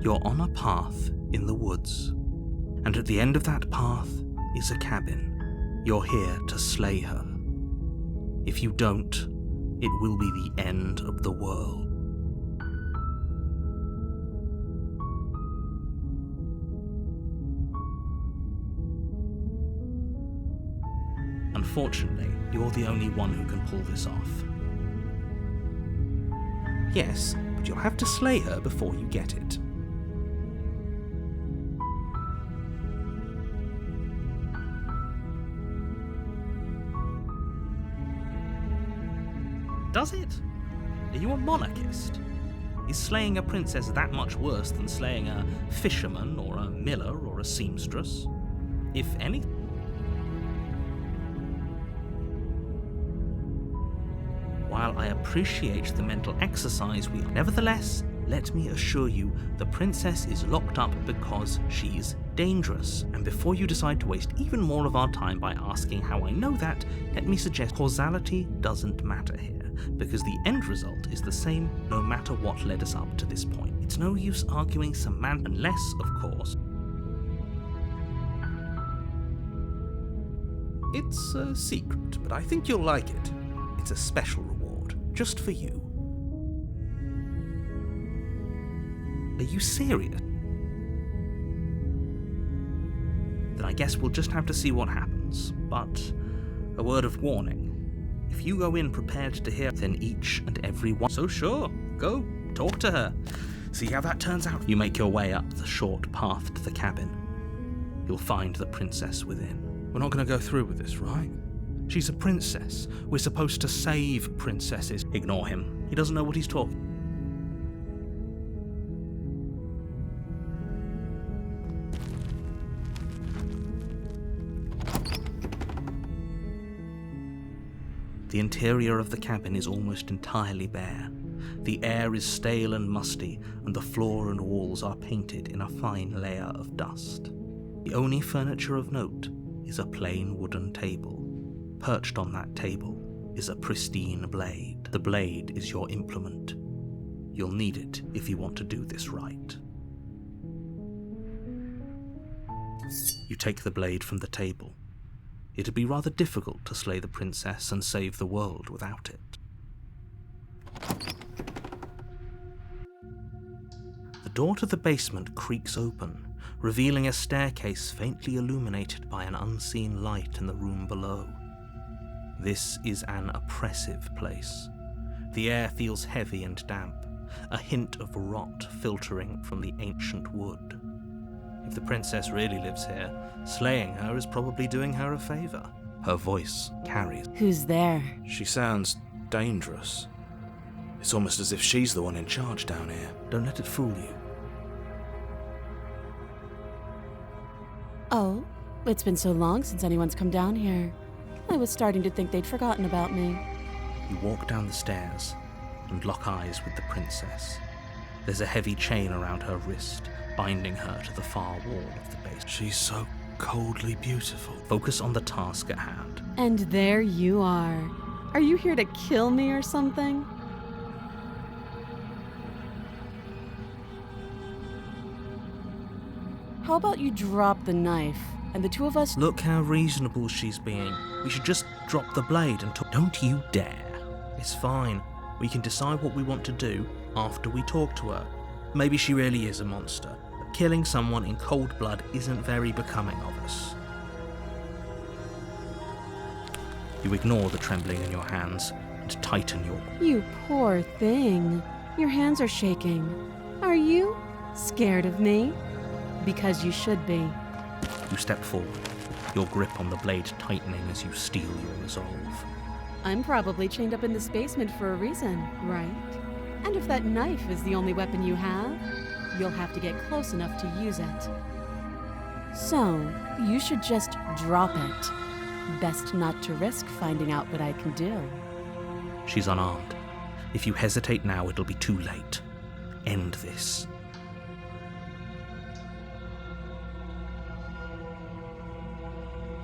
You're on a path in the woods, and at the end of that path is a cabin. You're here to slay her. If you don't, it will be the end of the world. Unfortunately, you're the only one who can pull this off. Yes, but you'll have to slay her before you get it. Does it? Are you a monarchist? Is slaying a princess that much worse than slaying a fisherman or a miller or a seamstress? If anything. While I appreciate the mental exercise nevertheless, let me assure you, the princess is locked up because she's dangerous. And before you decide to waste even more of our time by asking how I know that, let me suggest causality doesn't matter here, because the end result is the same no matter what led us up to this point. It's no use arguing semantics unless, of course, it's a secret, but I think you'll like it. It's a special reward, just for you. Are you serious? Then I guess we'll just have to see what happens. But a word of warning. If you go in prepared to hear, then each and every one. So sure, go, talk to her. See how that turns out. You make your way up the short path to the cabin. You'll find the princess within. We're not going to go through with this, right? She's a princess. We're supposed to save princesses. Ignore him. He doesn't know what he's talking. The interior of the cabin is almost entirely bare. The air is stale and musty, and the floor and walls are painted in a fine layer of dust. The only furniture of note is a plain wooden table. Perched on that table is a pristine blade. The blade is your implement. You'll need it if you want to do this right. You take the blade from the table. It'd be rather difficult to slay the princess and save the world without it. The door to the basement creaks open, revealing a staircase faintly illuminated by an unseen light in the room below. This is an oppressive place. The air feels heavy and damp, a hint of rot filtering from the ancient wood. If the princess really lives here, slaying her is probably doing her a favor. Her voice carries. Who's there? She sounds dangerous. It's almost as if she's the one in charge down here. Don't let it fool you. Oh, it's been so long since anyone's come down here. I was starting to think they'd forgotten about me. You walk down the stairs and lock eyes with the princess. There's a heavy chain around her wrist, binding her to the far wall of the base. She's so coldly beautiful. Focus on the task at hand. And there you are. Are you here to kill me or something? How about you drop the knife, and the two of us— Look how reasonable she's being. We should just drop the blade and talk. Don't you dare. It's fine. We can decide what we want to do after we talk to her. Maybe she really is a monster. But killing someone in cold blood isn't very becoming of us. You ignore the trembling in your hands and tighten your... You poor thing. Your hands are shaking. Are you scared of me? Because you should be. You step forward, your grip on the blade tightening as you steel your resolve. I'm probably chained up in this basement for a reason, right? And if that knife is the only weapon you have, you'll have to get close enough to use it. So, you should just drop it. Best not to risk finding out what I can do. She's unarmed. If you hesitate now, it'll be too late. End this.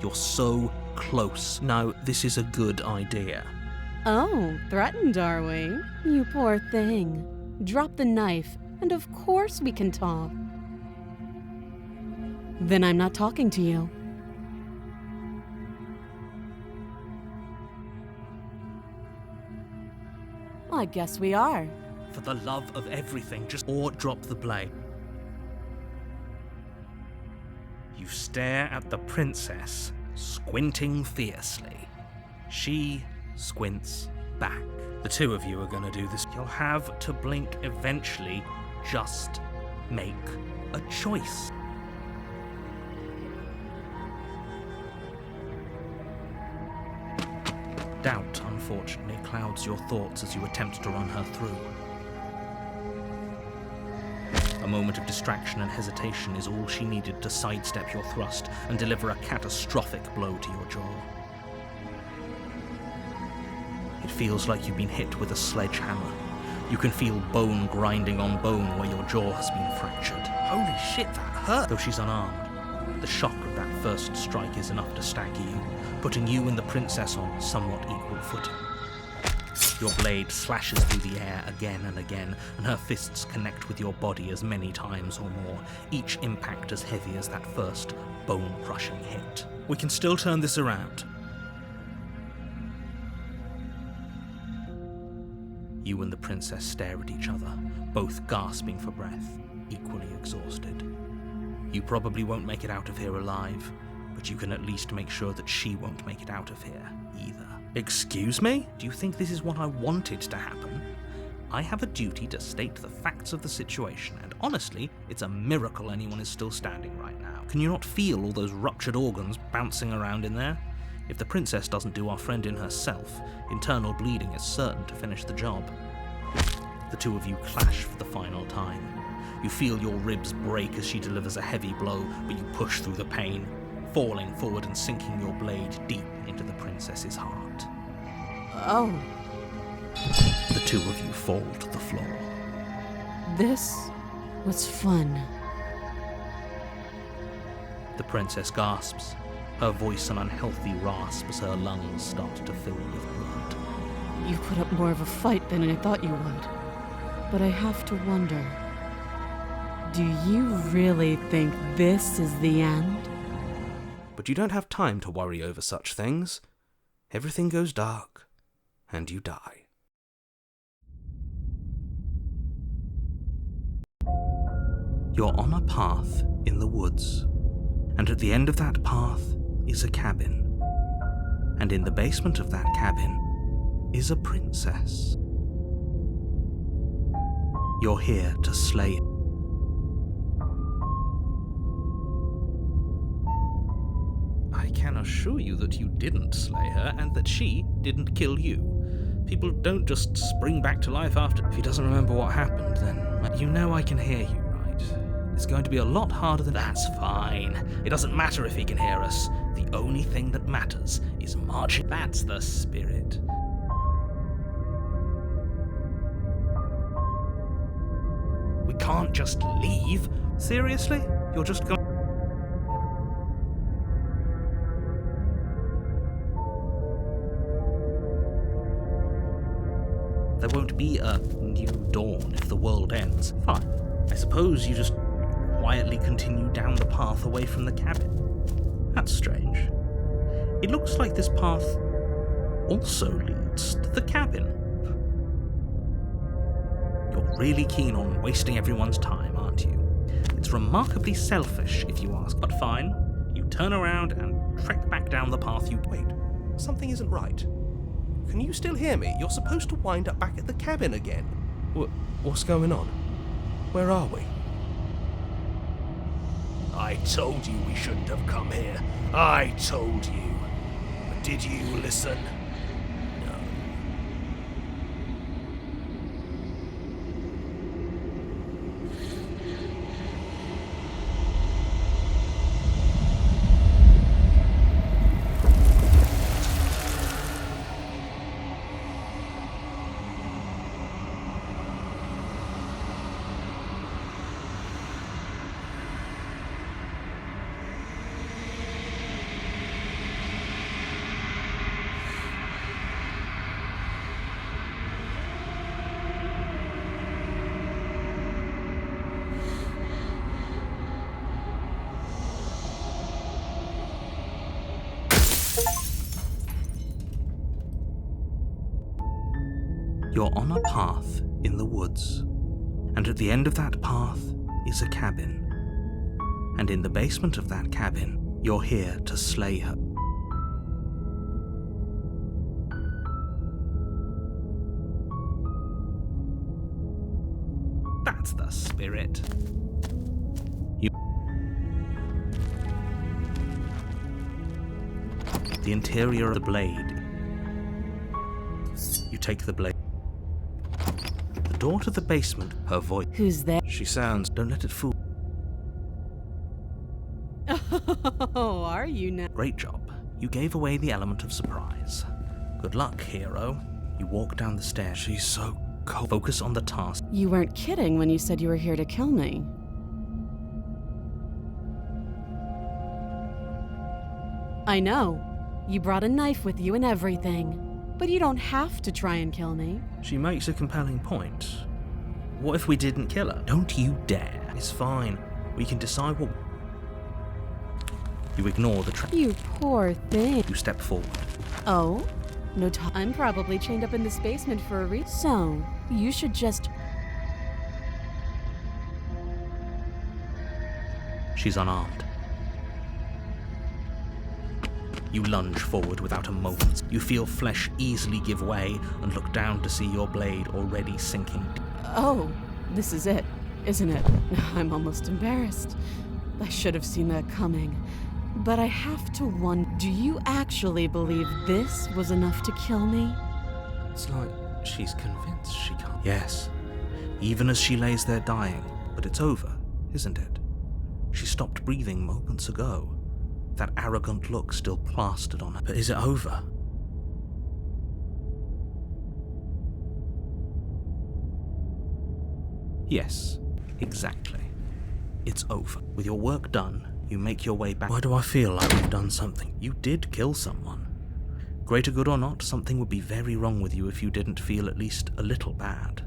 You're so close. No, this is a good idea. Oh, threatened, are we? You poor thing. Drop the knife, And of course we can talk. Then I'm not talking to you. I guess we are. For the love of everything, just or drop the blade. You stare at the princess, squinting fiercely. She squints back. The two of you are gonna do this. You'll have to blink eventually. Just make a choice. Doubt, unfortunately, clouds your thoughts as you attempt to run her through. A moment of distraction and hesitation is all she needed to sidestep your thrust and deliver a catastrophic blow to your jaw. It feels like you've been hit with a sledgehammer. You can feel bone grinding on bone where your jaw has been fractured. Holy shit, that hurt! Though she's unarmed, the shock of that first strike is enough to stagger you, putting you and the princess on somewhat equal footing. Your blade slashes through the air again and again, and her fists connect with your body as many times or more, each impact as heavy as that first bone-crushing hit. We can still turn this around. You and the princess stare at each other, both gasping for breath, equally exhausted. You probably won't make it out of here alive, but you can at least make sure that she won't make it out of here either. Excuse me? Do you think this is what I wanted to happen? I have a duty to state the facts of the situation, and honestly, it's a miracle anyone is still standing right now. Can you not feel all those ruptured organs bouncing around in there? If the princess doesn't do our friend in herself, internal bleeding is certain to finish the job. The two of you clash for the final time. You feel your ribs break as she delivers a heavy blow, but you push through the pain, falling forward and sinking your blade deep into the princess's heart. Oh. The two of you fall to the floor. This was fun. The princess gasps, her voice an unhealthy rasp as her lungs start to fill with blood. You put up more of a fight than I thought you would. But I have to wonder, do you really think this is the end? But you don't have time to worry over such things. Everything goes dark, and you die. You're on a path in the woods, and at the end of that path is a cabin. And in the basement of that cabin is a princess. You're here to slay her. I can assure you that you didn't slay her, and that she didn't kill you. People don't just spring back to life after. If he doesn't remember what happened, then you know I can hear you, right? It's going to be a lot harder than... That's fine. It doesn't matter if he can hear us. The only thing that matters is marching. That's the spirit. We can't just leave. Seriously? You're just going... There won't be a new dawn if the world ends. Fine. I suppose you just quietly continue down the path away from the cabin. That's strange. It looks like this path also leads to the cabin. You're really keen on wasting everyone's time, aren't you? It's remarkably selfish, if you ask, but fine. You turn around and trek back down the path you... Wait, something isn't right. Can you still hear me? You're supposed to wind up back at the cabin again. What's going on? Where are we? I told you we shouldn't have come here. I told you. But did you listen? No. You're on a path in the woods, and at the end of that path is a cabin. And in the basement of that cabin, you're here to slay her. That's the spirit. The interior of the blade. You take the blade. The door to the basement, her voice. Who's there? She sounds, don't let it fool. Oh, are you now? Great job. You gave away the element of surprise. Good luck, hero. You walk down the stairs. She's so cold. Focus on the task. You weren't kidding when you said you were here to kill me. I know. You brought a knife with you and everything. But you don't have to try and kill me. She makes a compelling point. What if we didn't kill her? Don't you dare. It's fine. We can decide what... You ignore the trap. You poor thing. You step forward. Oh? No time. I'm probably chained up in this basement for a reason. So, you should just... She's unarmed. You lunge forward without a moment. You feel flesh easily give way and look down to see your blade already sinking. Oh, this is it, isn't it? I'm almost embarrassed. I should have seen that coming. But I have to wonder, do you actually believe this was enough to kill me? It's like she's convinced she can't. Yes, even as she lays there dying. But it's over, isn't it? She stopped breathing moments ago. That arrogant look still plastered on her. But is it over? Yes, exactly. It's over. With your work done, you make your way back. Why do I feel like we've done something? You did kill someone. Greater good or not, something would be very wrong with you if you didn't feel at least a little bad.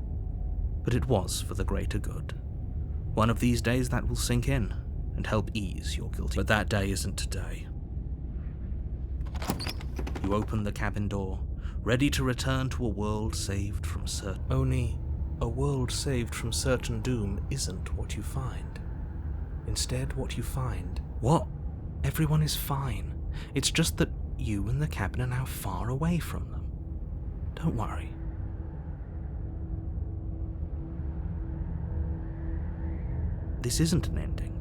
But it was for the greater good. One of these days that will sink in and help ease your guilty. But that day isn't today. You open the cabin door, ready to return to a world saved from certain... Only, a world saved from certain doom isn't what you find. Instead, what you find... What? Everyone is fine. It's just that you and the cabin are now far away from them. Don't worry. This isn't an ending.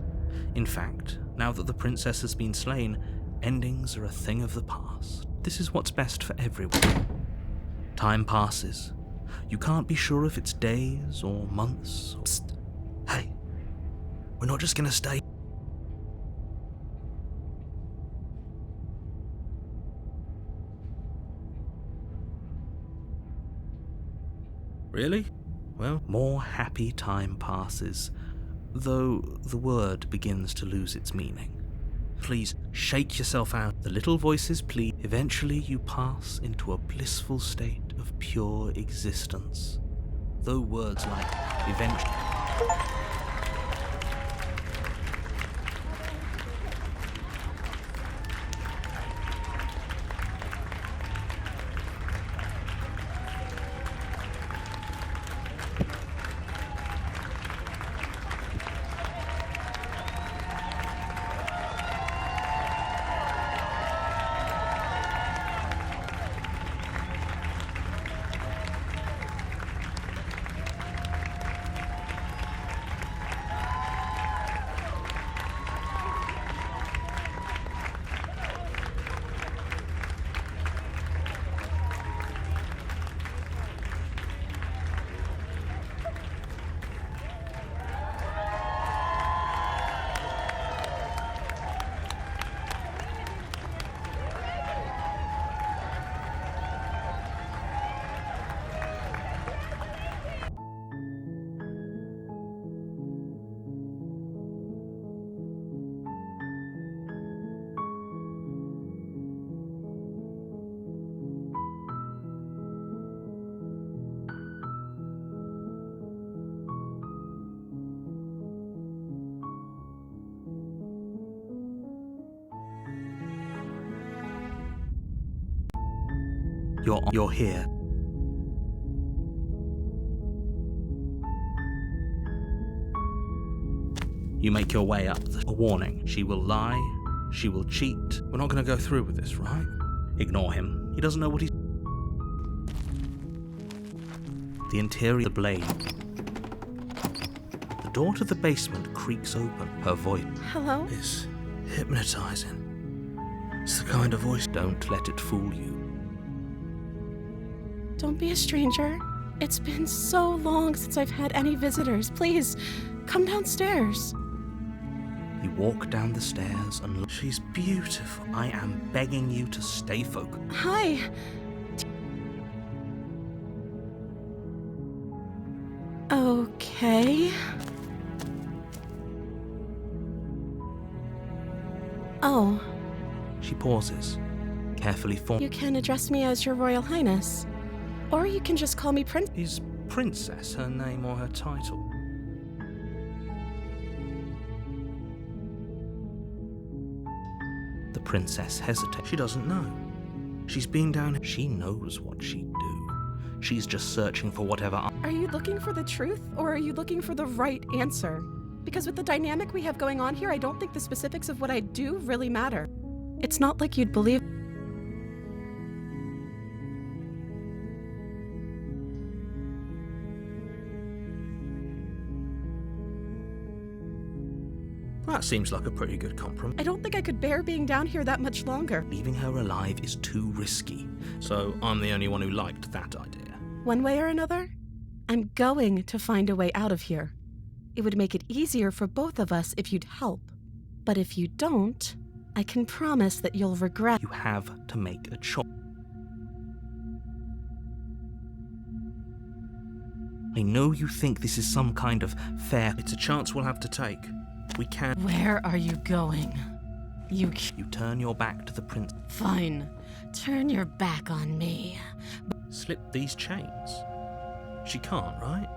In fact, now that the princess has been slain, endings are a thing of the past. This is what's best for everyone. Time passes. You can't be sure if it's days or months or... Psst. Hey, we're not just gonna stay. Really? Well, more happy time passes, though the word begins to lose its meaning. Please shake yourself out. The little voices plead. Eventually you pass into a blissful state of pure existence. Though words like eventually... You're here. You make your way up. A warning. She will lie. She will cheat. We're not going to go through with this, right? Ignore him. He doesn't know what he's... The interior of the blade. The door to the basement creaks open. Her voice. Hello? It's hypnotizing. It's the kind of voice. Don't let it fool you. Don't be a stranger. It's been so long since I've had any visitors. Please, come downstairs. You walk down the stairs and look. She's beautiful. I am begging you to stay focused. Hi. Okay. Oh, She pauses, carefully form. you can address me as Your Royal Highness. Or you can just call me Prince. Is Princess her name or her title? The princess hesitates. She doesn't know. She's been down. She knows what she'd do. She's just searching for whatever. Are you looking for the truth, or are you looking for the right answer? Because with the dynamic we have going on here, I don't think the specifics of what I do really matter. It's not like you'd believe. That seems like a pretty good compromise. I don't think I could bear being down here that much longer. Leaving her alive is too risky. So I'm the only one who liked that idea. One way or another, I'm going to find a way out of here. It would make it easier for both of us if you'd help. But if you don't, I can promise that you'll regret. You have to make a choice. I know you think this is some kind of fair. It's a chance we'll have to take. We can. Where are you going? You turn your back to the prince. Fine. Turn your back on me. Slip these chains. She can't, right?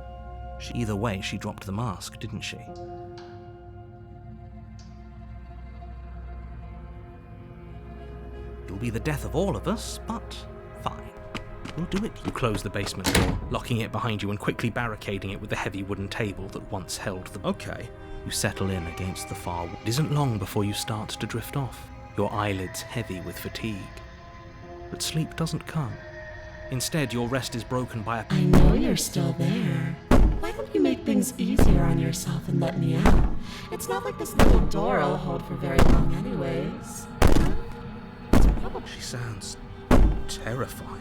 Either way, she dropped the mask, didn't she? It'll be the death of all of us, but fine. We'll do it. You close the basement door, locking it behind you and quickly barricading it with the heavy wooden table that once held the... Okay. You settle in against the far wall. It isn't long before you start to drift off, your eyelids heavy with fatigue. But sleep doesn't come. Instead, your rest is broken by a... I know you're still there. Why don't you make things easier on yourself and let me out? It's not like this little door will hold for very long anyways. It's probably... She sounds terrifying.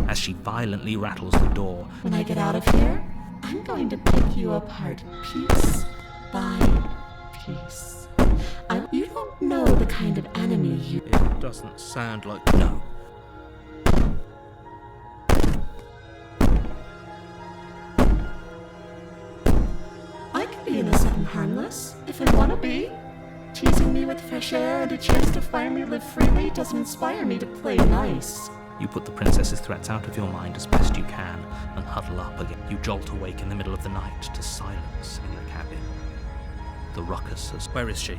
As she violently rattles the door. When I get out of here, I'm going to pick you apart piece by piece. You don't know the kind of enemy you... It doesn't sound like... No. I can be innocent and harmless, if I want to be. Teasing me with fresh air and a chance to finally live freely doesn't inspire me to play nice. You put the princess's threats out of your mind as best you can and huddle up again. You jolt awake in the middle of the night to silence in the cabin. The ruckus has... Where is she?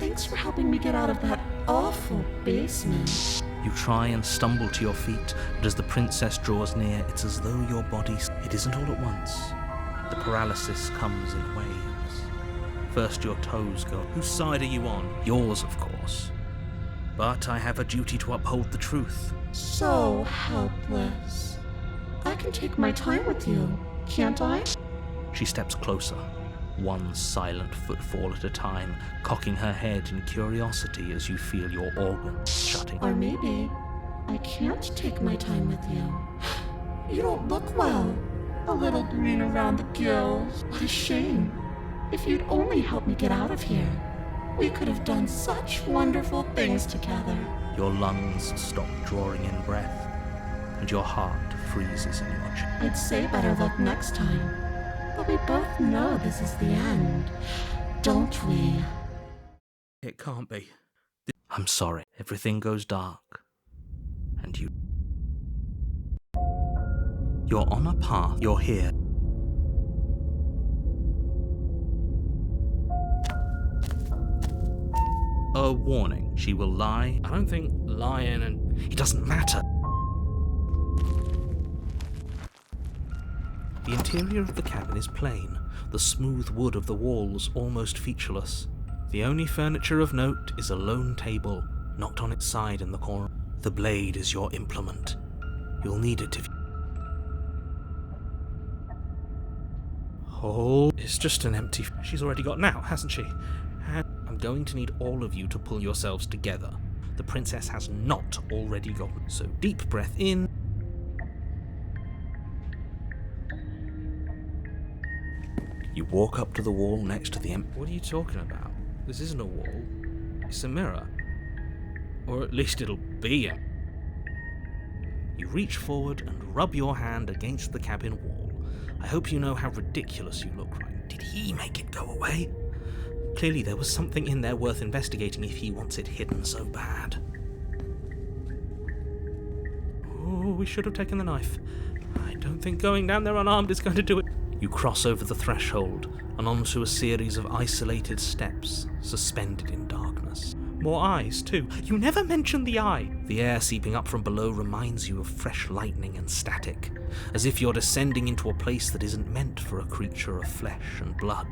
Thanks for helping me get out of that awful basement. You try and stumble to your feet, but as the princess draws near, it's as though your body... It isn't all at once. The paralysis comes in waves. First your toes go. Whose side are you on? Yours, of course. But I have a duty to uphold the truth. So helpless. I can take my time with you, can't I? She steps closer, one silent footfall at a time, cocking her head in curiosity as you feel your organs shutting. Or maybe I can't take my time with you. You don't look well. A little green around the gills. What a shame. If you'd only helped me get out of here, we could have done such wonderful things together. Your lungs stop drawing in breath, and your heart freezes in your chest. I'd say better luck next time, but we both know this is the end, don't we? It can't be. I'm sorry. Everything goes dark, and you're on a path. You're here. A warning. She will lie. I don't think lying and... It doesn't matter. The interior of the cabin is plain, the smooth wood of the walls almost featureless. The only furniture of note is a lone table, knocked on its side in the corner. The blade is your implement. You'll need it if you... Oh, it's just an empty... She's already gotten out, hasn't she? I'm going to need all of you to pull yourselves together. The princess has not already gotten. So deep breath in. You walk up to the wall next to the What are you talking about? This isn't a wall. It's a mirror. Or at least it'll be it. You reach forward and rub your hand against the cabin wall. I hope you know how ridiculous you look right. Did he make it go away? Clearly there was something in there worth investigating if he wants it hidden so bad. Oh, we should have taken the knife. I don't think going down there unarmed is going to do it. You cross over the threshold and onto a series of isolated steps, suspended in darkness. More eyes, too. You never mentioned the eye. The air seeping up from below reminds you of fresh lightning and static, as if you're descending into a place that isn't meant for a creature of flesh and blood.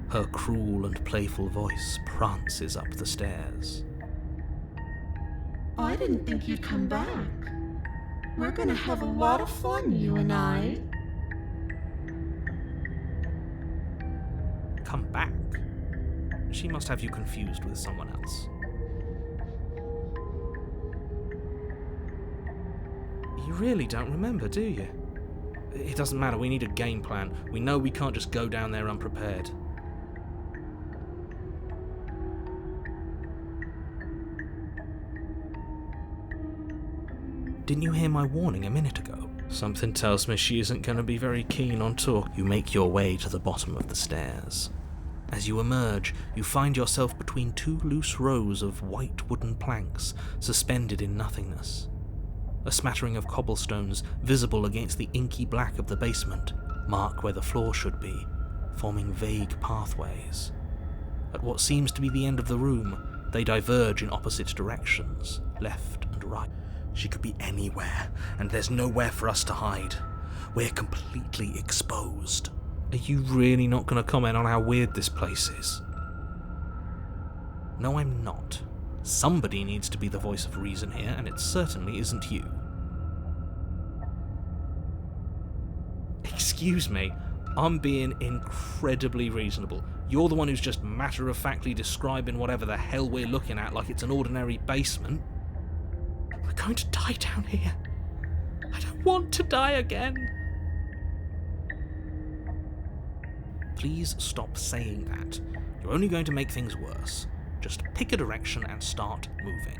Her cruel and playful voice prances up the stairs. I didn't think you'd come back. We're gonna have a lot of fun, you and I. Come back? She must have you confused with someone else. You really don't remember, do you? It doesn't matter, we need a game plan. We know we can't just go down there unprepared. Didn't you hear my warning a minute ago? Something tells me she isn't going to be very keen on talk. You make your way to the bottom of the stairs. As you emerge, you find yourself between two loose rows of white wooden planks suspended in nothingness. A smattering of cobblestones visible against the inky black of the basement mark where the floor should be, forming vague pathways. At what seems to be the end of the room, they diverge in opposite directions, left and right. She could be anywhere, and there's nowhere for us to hide. We're completely exposed. Are you really not going to comment on how weird this place is? No, I'm not. Somebody needs to be the voice of reason here, and it certainly isn't you. Excuse me, I'm being incredibly reasonable. You're the one who's just matter-of-factly describing whatever the hell we're looking at like it's an ordinary basement. We're going to die down here. I don't want to die again. Please stop saying that. You're only going to make things worse. Just pick a direction and start moving.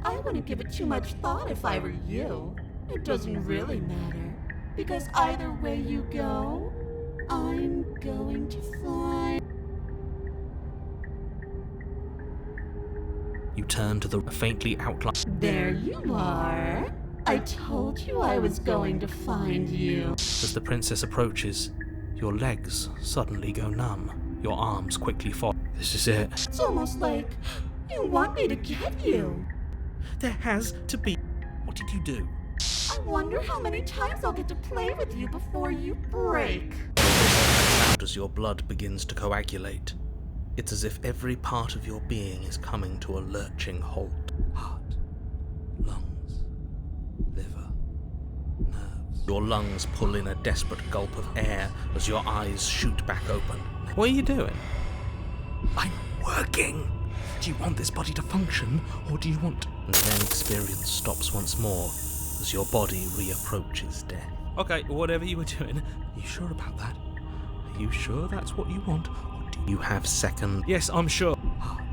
I wouldn't give it too much thought if I were you. It doesn't really matter, because either way you go, I'm going to find... You turn to the faintly outlined... There you are. I told you I was going to find you. As the princess approaches, your legs suddenly go numb. Your arms quickly fall. This is it. It's almost like you want me to get you. There has to be... What did you do? I wonder how many times I'll get to play with you before you break. As your blood begins to coagulate, it's as if every part of your being is coming to a lurching halt. Heart, lungs, liver, nerves. Your lungs pull in a desperate gulp of air as your eyes shoot back open. What are you doing? I'm working! Do you want this body to function, or do you want... And then experience stops once more as your body reapproaches death. Okay, whatever you were doing, are you sure about that? Are you sure that's what you want, or do you have second... Yes, I'm sure. Heart,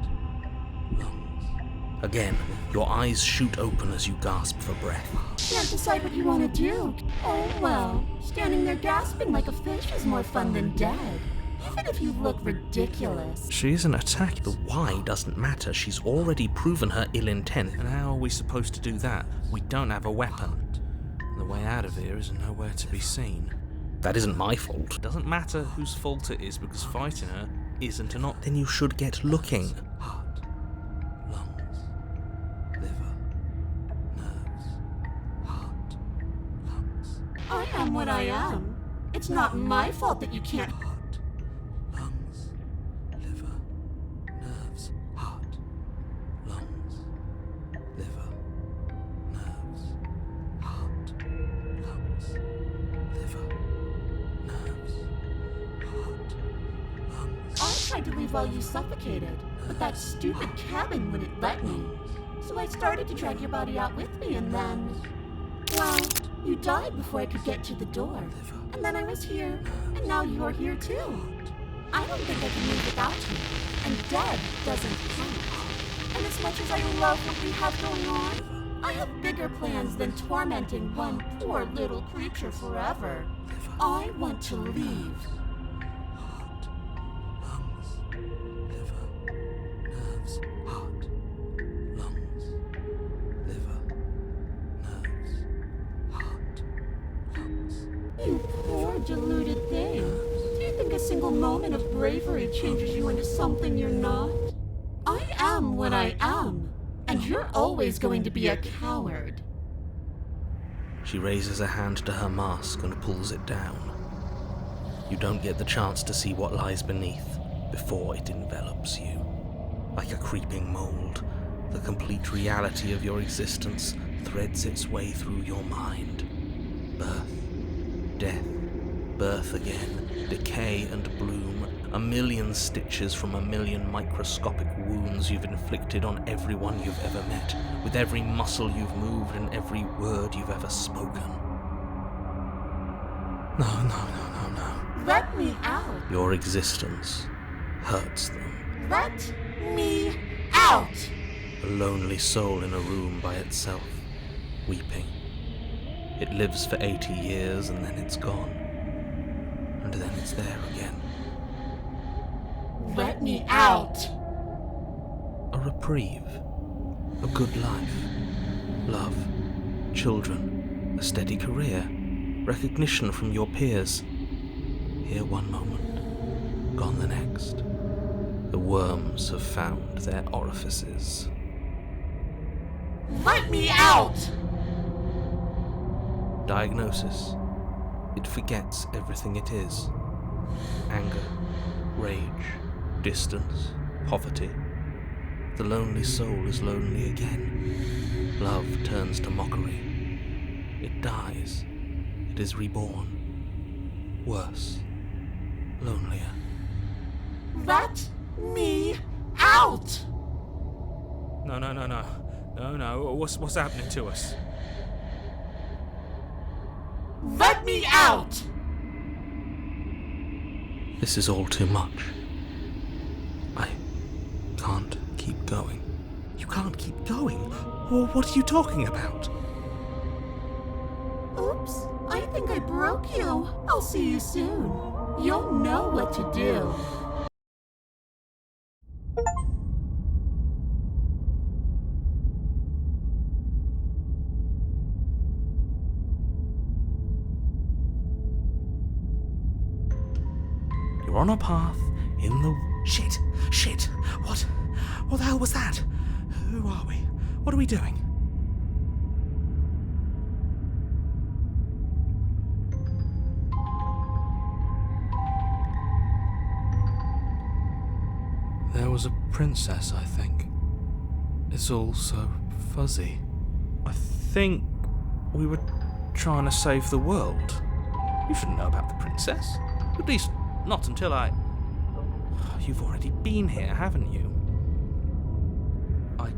lungs. Again, your eyes shoot open as you gasp for breath. Can't decide what you want to do. Oh well, standing there gasping like a fish is more fun than dead. Even if you look ridiculous. She isn't attacking. The why doesn't matter. She's already proven her ill intent. And how are we supposed to do that? We don't have a weapon. And the way out of here is nowhere to be seen. That isn't my fault. It doesn't matter whose fault it is, because fighting her isn't enough. Then you should get looking. Heart, lungs, liver, nerves, heart, lungs. I am what I am. It's not my fault that you can't. Heart, lungs, liver, nerves, heart, lungs, liver, nerves, heart, lungs, liver, nerves, heart, lungs. I tried to leave while you suffocated, but that stupid cabin wouldn't let me. So I started to drag your body out with me, and then... well, you died before I could get to the door. And then I was here, and now you're here too. I don't think I can live without you, and dead doesn't count. And as much as I love what we have going on, I have bigger plans than tormenting one poor little creature forever. I want to leave. Heart, lungs, liver, nerves, heart, lungs, liver, nerves, heart, lungs. You poor deluded thing. Do you think a single moment of bravery changes you into something you're not? I am what I am, and you're always going to be a coward. She raises a hand to her mask and pulls it down. You don't get the chance to see what lies beneath before it envelops you. Like a creeping mold, the complete reality of your existence threads its way through your mind. Birth, death, birth again, decay and bloom, a million stitches from a million microscopic wounds you've inflicted on everyone you've ever met, with every muscle you've moved and every word you've ever spoken. No. Let me out. Your existence hurts them. Let me out. A lonely soul in a room by itself, weeping. It lives for 80 years and then it's gone. And then it's there again. Let me out. A reprieve. A good life. Love. Children. A steady career. Recognition from your peers. Here one moment. Gone the next. The worms have found their orifices. Let me out. Diagnosis. It forgets everything it is. Anger, rage, distance, poverty. The lonely soul is lonely again. Love turns to mockery. It dies. It is reborn. Worse. Lonelier. Let me out. No. What's happening to us? Let me out. This is all too much. I can't keep going. You can't keep going? Well, what are you talking about? Oops, I think I broke you. I'll see you soon. You'll know what to do. You're on a path in the... Shit! What the hell was that? Who are we? What are we doing? There was a princess, I think. It's all so fuzzy. I think we were trying to save the world. You shouldn't know about the princess. At least, not until I... You've already been here, haven't you? I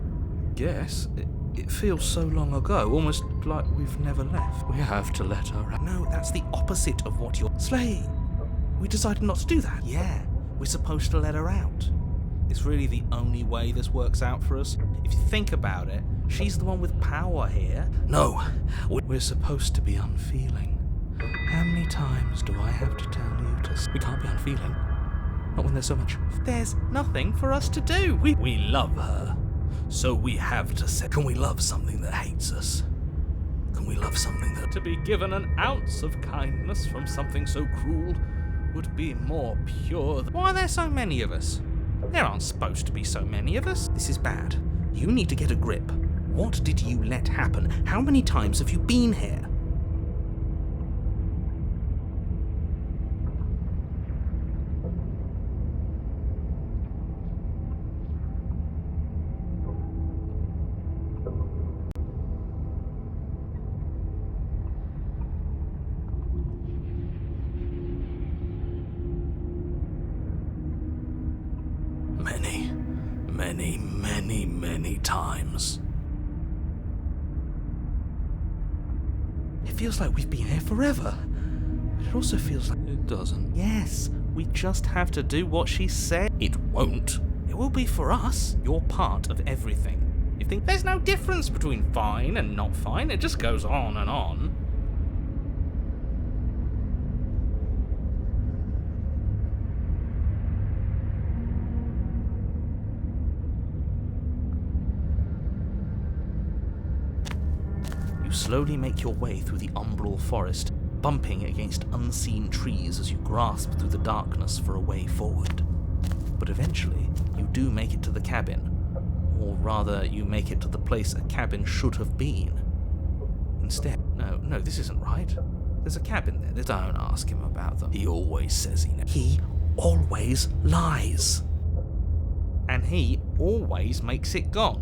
guess. It feels so long ago, almost like we've never left. We have to let her out. No, that's the opposite of what you're... Slay! We decided not to do that. Yeah, we're supposed to let her out. It's really the only way this works out for us. If you think about it, she's the one with power here. No, we're supposed to be unfeeling. How many times do I have to tell you to... We can't be unfeeling. Not when there's so much... There's nothing for us to do. We love her, so we have to say... Can we love something that hates us? Can we love something that... To be given an ounce of kindness from something so cruel would be more pure than... Why are there so many of us? There aren't supposed to be so many of us. This is bad. You need to get a grip. What did you let happen? How many times have you been here? many, many, many times. It feels like we've been here forever. But it also feels like It doesn't. yes, we just have to do what she said. It won't. It will be for us. You're part of everything. You think there's no difference between fine and not fine? It just goes on and on. You slowly make your way through the umbral forest, bumping against unseen trees as you grasp through the darkness for a way forward. But eventually, you do make it to the cabin. Or rather, you make it to the place a cabin should have been. Instead, no, this isn't right. There's a cabin there. Don't ask him about them. He always says he knows. He always lies. And he always makes it gone.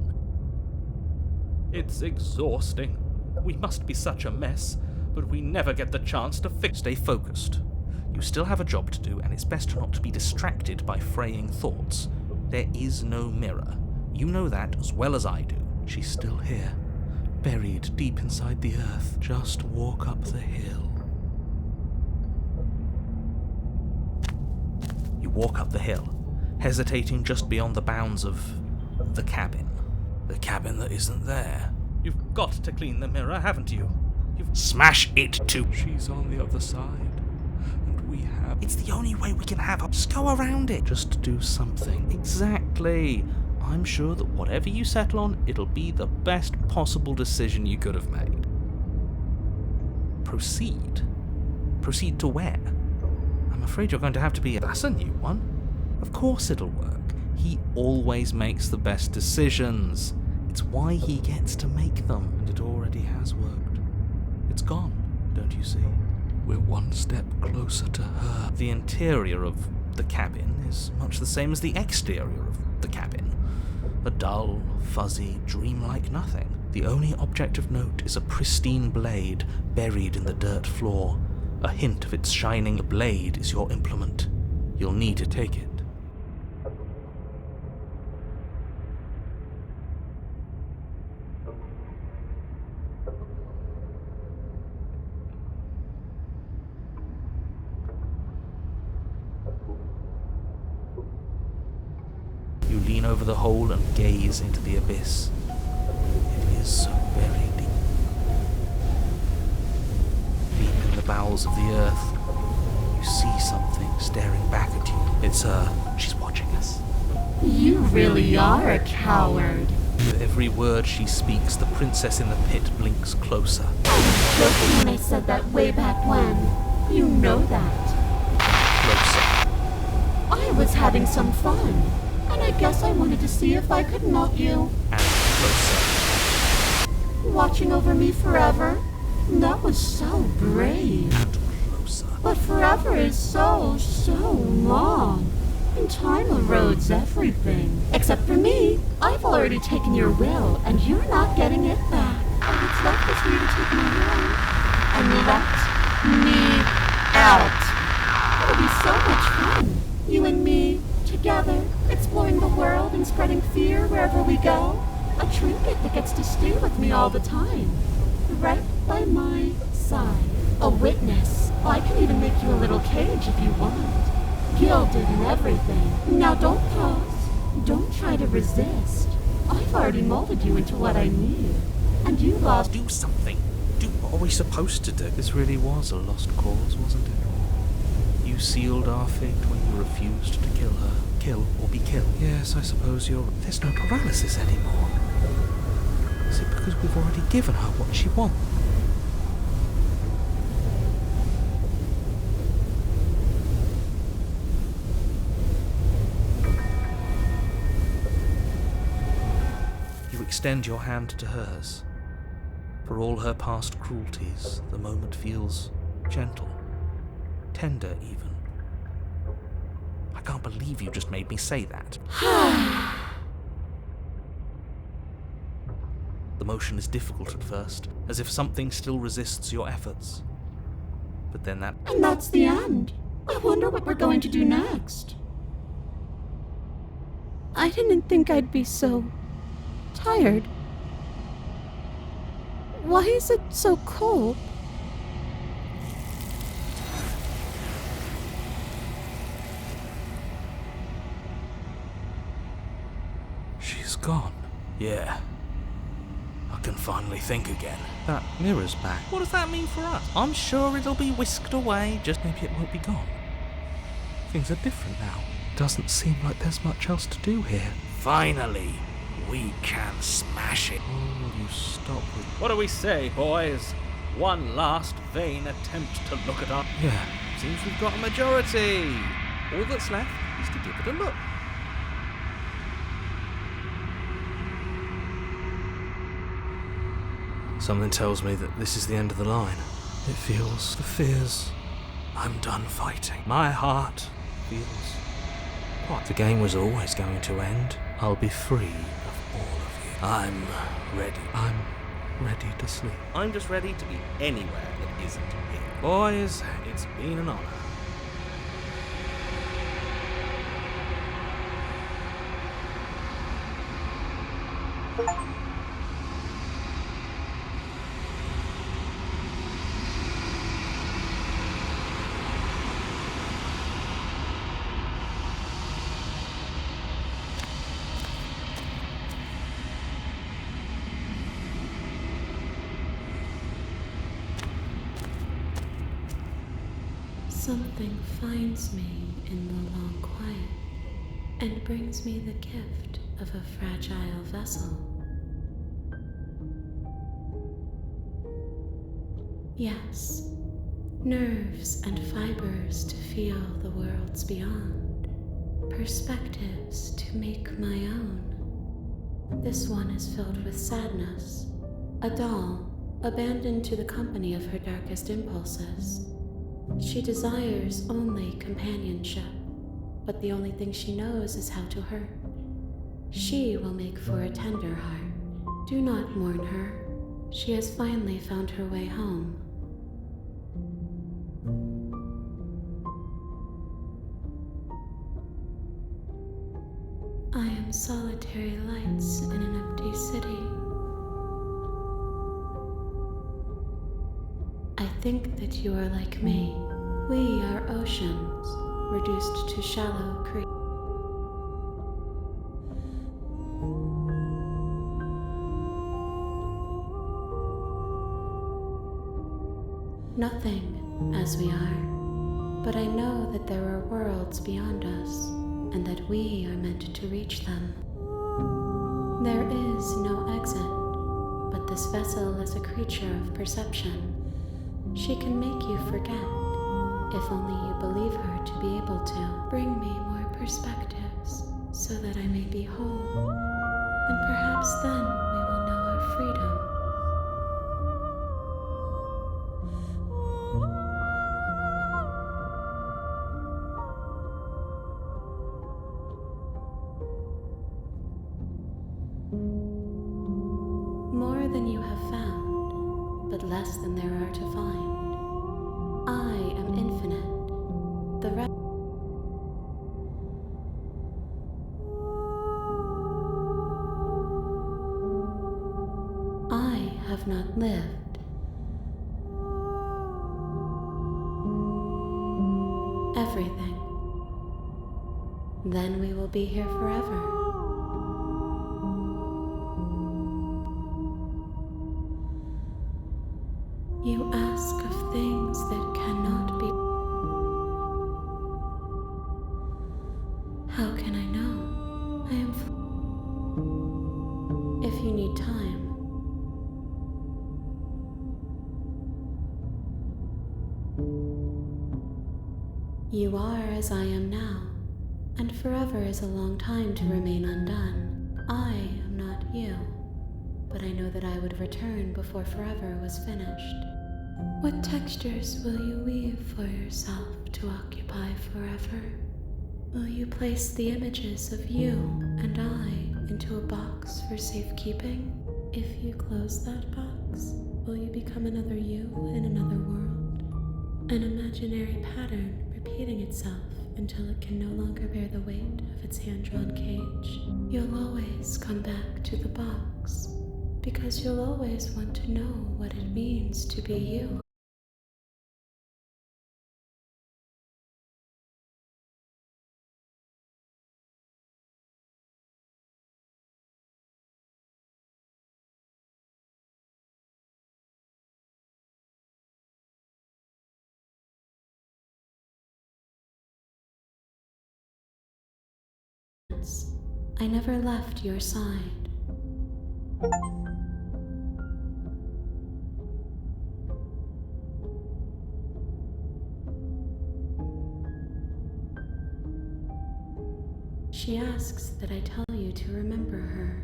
It's exhausting. We must be such a mess, but we never get the chance to fix. Stay focused. You still have a job to do, and it's best not to be distracted by fraying thoughts. There is no mirror. You know that as well as I do. She's still here, buried deep inside the earth. Just walk up the hill. You walk up the hill, hesitating just beyond the bounds of the cabin. The cabin that isn't there. You've got to clean the mirror, haven't you? You've... Smash it to. She's on the other side, and we have... It's the only way we can have her. Just go around it. Just do something. Exactly. I'm sure that whatever you settle on, it'll be the best possible decision you could have made. Proceed. Proceed to where? I'm afraid you're going to have to be... That's a new one. Of course it'll work. He always makes the best decisions. It's why he gets to make them, and it already has worked. It's gone, don't you see? We're one step closer to her. The interior of the cabin is much the same as the exterior of the cabin. A dull, fuzzy, dreamlike nothing. The only object of note is a pristine blade buried in the dirt floor. A hint of its shining blade is your implement. You'll need to take it. You lean over the hole and gaze into the abyss. It is so very deep. Deep in the bowels of the earth, you see something staring back at you. It's her. She's watching us. You really are a coward. With every word she speaks, the princess in the pit blinks closer. I was joking when I said that way back when. You know that. Closer I was having some fun, and I guess I wanted to see if I could melt you. and closer Watching over me forever? That was so brave. and closer. But forever is so long. And time erodes everything. Except for me. I've already taken your will, and you're not getting it back. All that's left is for you to take my hand and let me out. It'll be so much fun. You and me, together, exploring the world and spreading fear wherever we go. A trinket that gets to stay with me all the time. Right by my side. A witness. I can even make you a little cage if you want. Gilded and everything. Now don't pause. Don't try to resist. I've already molded you into what I need. And you lost. Do something. Do what are we supposed to do? This really was a lost cause, wasn't it? You sealed our fate when you refused to kill her. Kill or be killed. Yes, I suppose you're... There's no paralysis anymore. Is it because we've already given her what she wants? You extend your hand to hers. For all her past cruelties, the moment feels gentle, tender even. I can't believe you just made me say that. The motion is difficult at first, as if something still resists your efforts. But then that... And that's the end. I wonder what we're going to do next. I didn't think I'd be so tired. Why is it so cold? She's gone. Yeah. I can finally think again. That mirror's back. What does that mean for us? I'm sure it'll be whisked away, just maybe it won't be gone. Things are different now. Doesn't seem like there's much else to do here. Finally, we can smash it. Oh, will you stop with... What do we say, boys? One last vain attempt to look at our... Yeah. Seems we've got a majority. All that's left is to give it a look. Something tells me that this is the end of the line. It feels the fears. I'm done fighting. My heart feels... What? The game was always going to end. I'll be free of all of you. I'm ready. I'm ready to sleep. I'm just ready to be anywhere that isn't here. Boys, it's been an honor. Something finds me in the long quiet and brings me the gift of a fragile vessel. Yes, nerves and fibers to feel the worlds beyond, perspectives to make my own. This one is filled with sadness, a doll abandoned to the company of her darkest impulses. She desires only companionship, but the only thing she knows is how to hurt. She will make for a tender heart. Do not mourn her. She has finally found her way home. I am solitary lights in an empty city. I think that you are like me. We are oceans, reduced to shallow creeks. Nothing as we are, but I know that there are worlds beyond us, and that we are meant to reach them. There is no exit, but this vessel is a creature of perception. She can make you forget, if only you believe her to be able to. Bring me more perspectives, so that I may be whole, and perhaps then we will know our freedom. More than you have found, but less than there are to find. I am infinite. The rest. I have not lived. Everything. Then we will be here forever. You ask of things that cannot be. How can I know? I am. If you need time. You are as I am now, and forever is a long time to remain undone. I am not you, but I know that I would return before forever was finished. What textures will you weave for yourself to occupy forever? Will you place the images of you and I into a box for safekeeping? If you close that box, will you become another you in another world? An imaginary pattern repeating itself until it can no longer bear the weight of its hand-drawn cage. You'll always come back to the box, because you'll always want to know what it means to be you. I never left your side. She asks that I tell you to remember her.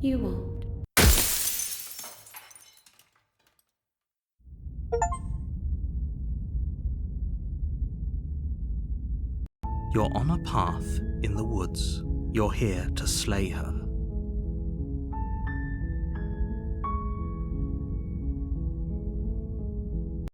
You won't. You're on a path in the woods. You're here to slay her.